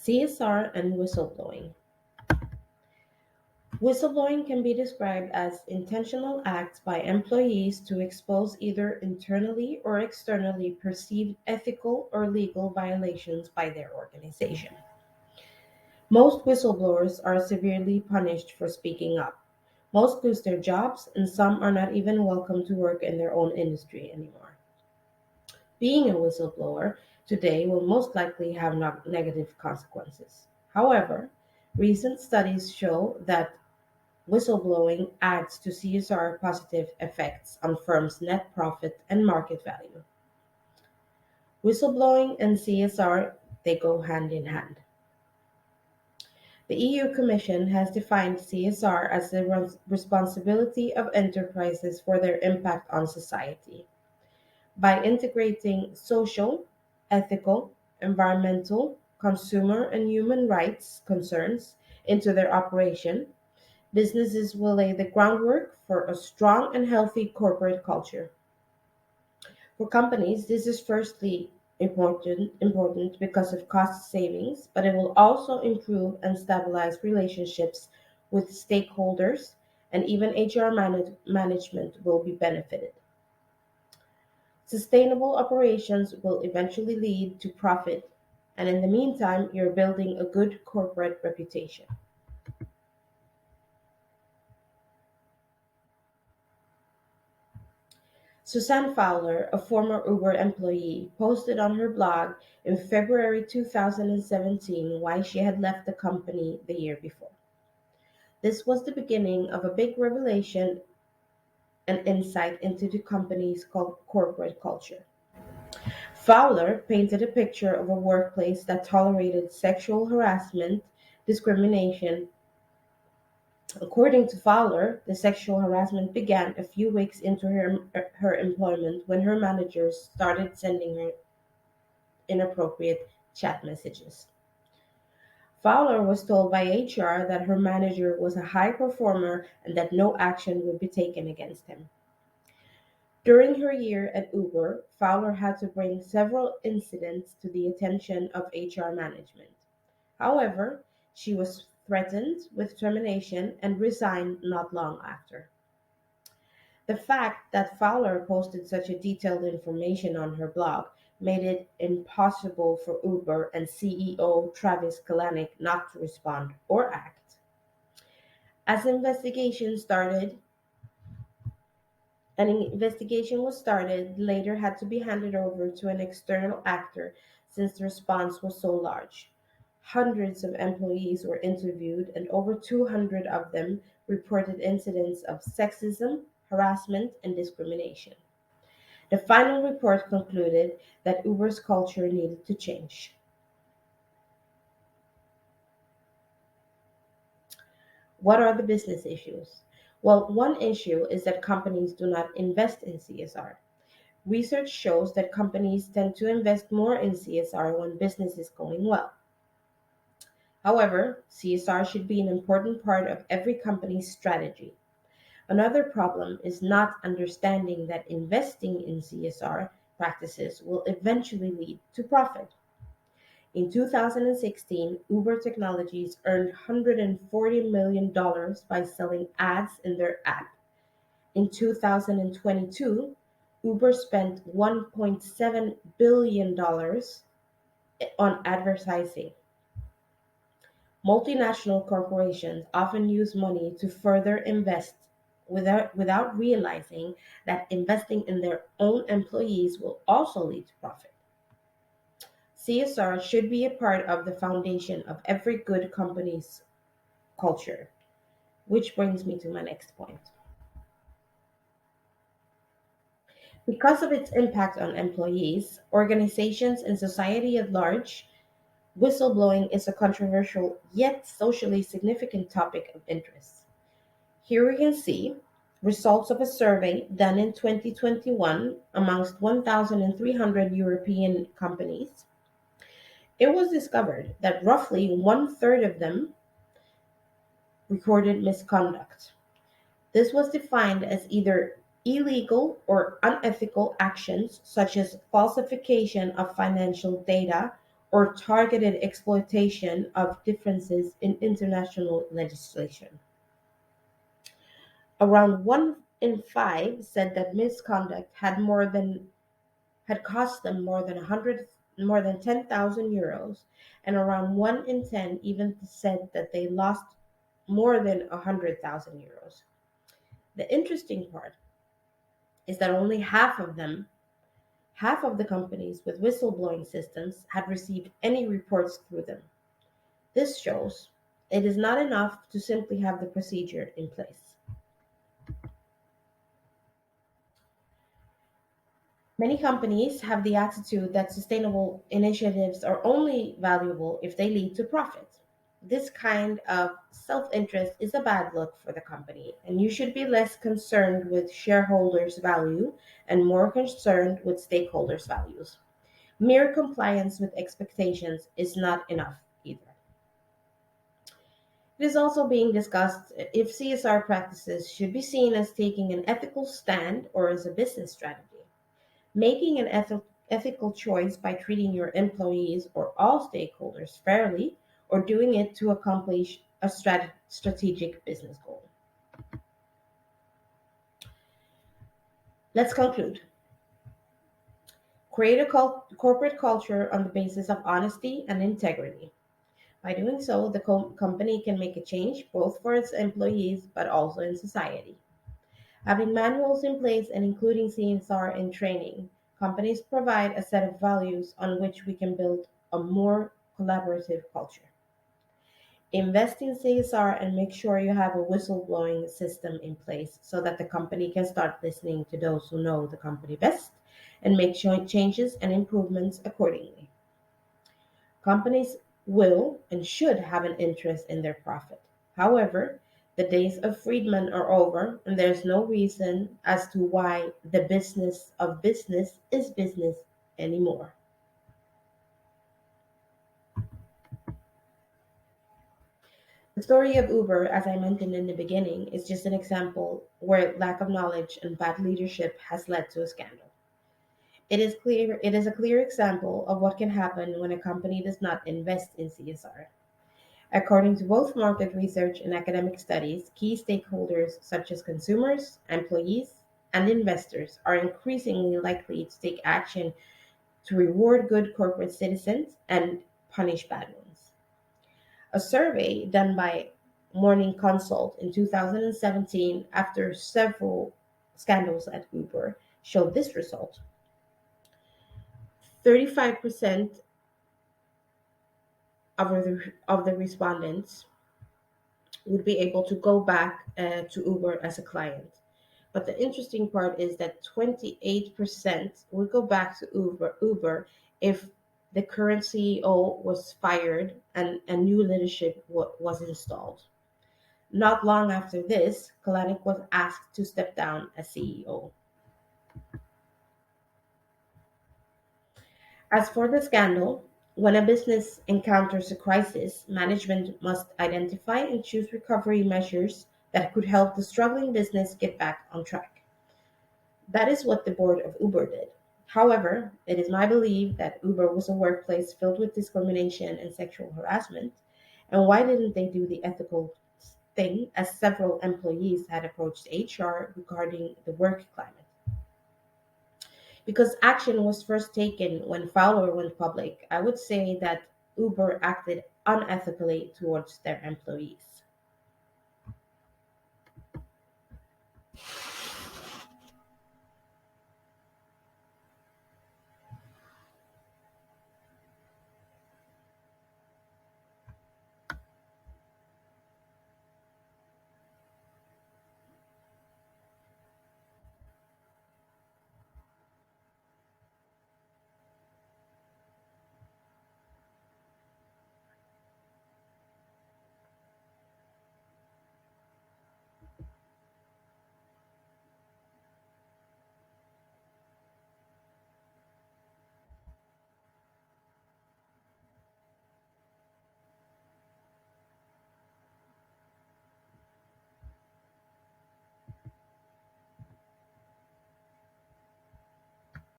CSR and whistleblowing. Whistleblowing can be described as intentional acts by employees to expose either internally or externally perceived ethical or legal violations by their organization. Most whistleblowers are severely punished for speaking up. Most lose their jobs, and some are not even welcome to work in their own industry anymore. Being a whistleblower today will most likely have negative consequences. However, recent studies show that whistleblowing adds to CSR positive effects on firms' net profit and market value. Whistleblowing and CSR, they go hand in hand. The EU Commission has defined CSR as the responsibility of enterprises for their impact on society. By integrating social, ethical, environmental, consumer, and human rights concerns into their operation, businesses will lay the groundwork for a strong and healthy corporate culture. For companies, this is firstly important because of cost savings, but it will also improve and stabilize relationships with stakeholders, and even HR management will be benefited. Sustainable operations will eventually lead to profit, and in the meantime, you're building a good corporate reputation. Suzanne Fowler, a former Uber employee, posted on her blog in February 2017 why she had left the company the year before. This was the beginning of a big revelation and insight into the company's corporate culture. Fowler painted a picture of a workplace that tolerated sexual harassment, discrimination. According to Fowler, the sexual harassment began a few weeks into her employment when her managers started sending her inappropriate chat messages. Fowler was told by HR that her manager was a high performer and that no action would be taken against him. During her year at Uber, Fowler had to bring several incidents to the attention of HR management. However, she was threatened with termination and resigned not long after. The fact that Fowler posted such a detailed information on her blog made it impossible for Uber and CEO Travis Kalanick not to respond or act. As an investigation was started, later had to be handed over to an external actor since the response was so large. Hundreds of employees were interviewed, and over 200 of them reported incidents of sexism, harassment, and discrimination. The final report concluded that Uber's culture needed to change. What are the business issues? Well, one issue is that companies do not invest in CSR. Research shows that companies tend to invest more in CSR when business is going well. However, CSR should be an important part of every company's strategy. Another problem is not understanding that investing in CSR practices will eventually lead to profit. In 2016, Uber Technologies earned $140 million by selling ads in their app. In 2022, Uber spent $1.7 billion on advertising. Multinational corporations often use money to further invest without realizing that investing in their own employees will also lead to profit. CSR should be a part of the foundation of every good company's culture, which brings me to my next point. Because of its impact on employees, organizations, and society at large, whistleblowing is a controversial yet socially significant topic of interest. Here we can see results of a survey done in 2021 amongst 1,300 European companies. It was discovered that roughly one third of them recorded misconduct. This was defined as either illegal or unethical actions such as falsification of financial data or targeted exploitation of differences in international legislation. Around 1 in 5 said that misconduct had cost them more than 10,000 euros, and around 1 in 10 even said that they lost more than 100,000 euros. The interesting part is that only half of the companies with whistleblowing systems had received any reports through them. This shows it is not enough to simply have the procedure in place. Many companies have the attitude that sustainable initiatives are only valuable if they lead to profit. This kind of self interest is a bad look for the company, and you should be less concerned with shareholders' value and more concerned with stakeholders' values. Mere compliance with expectations is not enough either. It is also being discussed if CSR practices should be seen as taking an ethical stand or as a business strategy. Making an ethical choice by treating your employees or all stakeholders fairly, or doing it to accomplish a strategic business goal. Let's conclude. Create a corporate culture on the basis of honesty and integrity. By doing so, the company can make a change both for its employees but also in society. Having manuals in place and including CSR in training, companies provide a set of values on which we can build a more collaborative culture. Invest in CSR and make sure you have a whistleblowing system in place so that the company can start listening to those who know the company best and make changes and improvements accordingly. Companies will and should have an interest in their profit. However, the days of Friedman are over, and there's no reason as to why the business of business is business anymore. The story of Uber, as I mentioned in the beginning, is just an example where lack of knowledge and bad leadership has led to a scandal. It is a clear example of what can happen when a company does not invest in CSR. According to both market research and academic studies, key stakeholders such as consumers, employees, and investors are increasingly likely to take action to reward good corporate citizens and punish bad ones. A survey done by Morning Consult in 2017 after several scandals at Uber showed this result. 35% of the respondents would be able to go back to Uber as a client. But the interesting part is that 28% would go back to Uber if the current CEO was fired and a new leadership was installed. Not long after this, Kalanick was asked to step down as CEO. As for the scandal, when a business encounters a crisis, management must identify and choose recovery measures that could help the struggling business get back on track. That is what the board of Uber did. However, it is my belief that Uber was a workplace filled with discrimination and sexual harassment. And why didn't they do the ethical thing as several employees had approached HR regarding the work climate? Because action was first taken when Fowler went public, I would say that Uber acted unethically towards their employees.